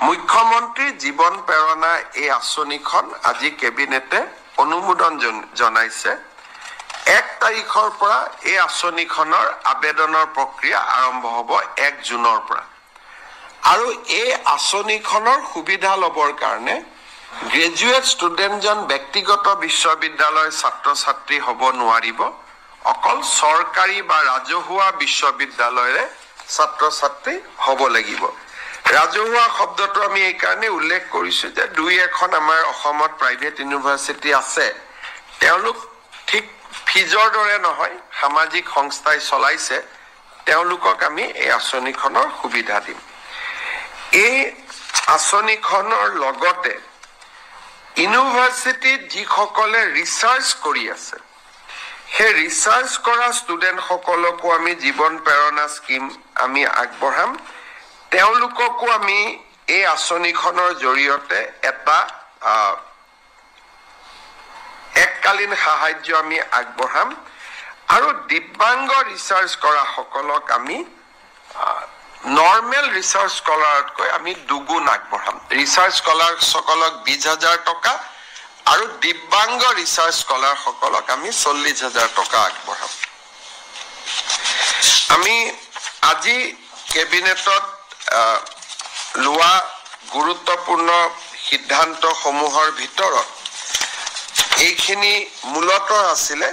মুখ্যমন্ত্ৰী জীৱন প্ৰেৰণা এই আঁচনিখন আজি কেবিনেটে অনুমোদন জনাইছে 1 তাৰিখৰ পৰা এই আঁচনিখনৰ আবেদনৰ প্ৰক্ৰিয়া আৰম্ভ হ'ব 1 জুনৰ পৰা আৰু এই আঁচনিখনৰ সুবিধা লবৰ কাৰণে গ্ৰেজুৱেট ষ্টুডেণ্টজন ব্যক্তিগত বিশ্ববিদ্যালয়ৰ ছাত্ৰ-ছাত্ৰী হ'ব নোৱাৰিব অকল চৰকাৰী বা ৰাজহুৱা বিশ্ববিদ্যালয়ৰে ছাত্ৰ-ছাত্ৰী হ'ব লাগিব ৰাজহুৱা শব্দটো আমি এই কাৰণে উল্লেখ কৰিছো যে 2-1খন আমাৰ অসমত প্ৰাইভেট ইউনিভাৰ্চিটি আছে তেওঁলোক ঠিক ফিজৰ দৰে নহয় সামাজিক সংস্থাই চলাইছে তেওঁলোকক আমি এই আঁচনিখনৰ সুবিধা দিম এই আঁচনিখনৰ লগতে ইউনিভাৰ্চিটিত যিসকলে ৰিচাৰ্চ কৰি আছে সেই ৰিচাৰ্চ কৰা ষ্টুডেণ্টসকলকো আমি জীৱন প্ৰেৰণা স্কিম আমি আগবঢ়াম তেওঁলোককো আমি এই আঁচনিখনৰ জৰিয়তে এটা এককালীন সাহায্য আমি আগবঢ়াম আৰু দিব্যাংগ ৰিচাৰ্চ কৰা সকলক আমি নৰ্মেল ৰিচাৰ্চ স্কলাৰতকৈ আমি দুগুণ আগবঢ়াম ৰিচাৰ্চ স্কলাৰ সকলক 20,000 টকা আৰু দিব্যাংগ ৰিচাৰ্চ স্কলাৰ সকলক আমি 40,000 টকা আগবঢ়াম আমি আজি কেবিনেটত লোৱা গুৰুত্বপূৰ্ণ সিদ্ধান্তসমূহৰ ভিতৰত এইখিনি মূলত আছিলে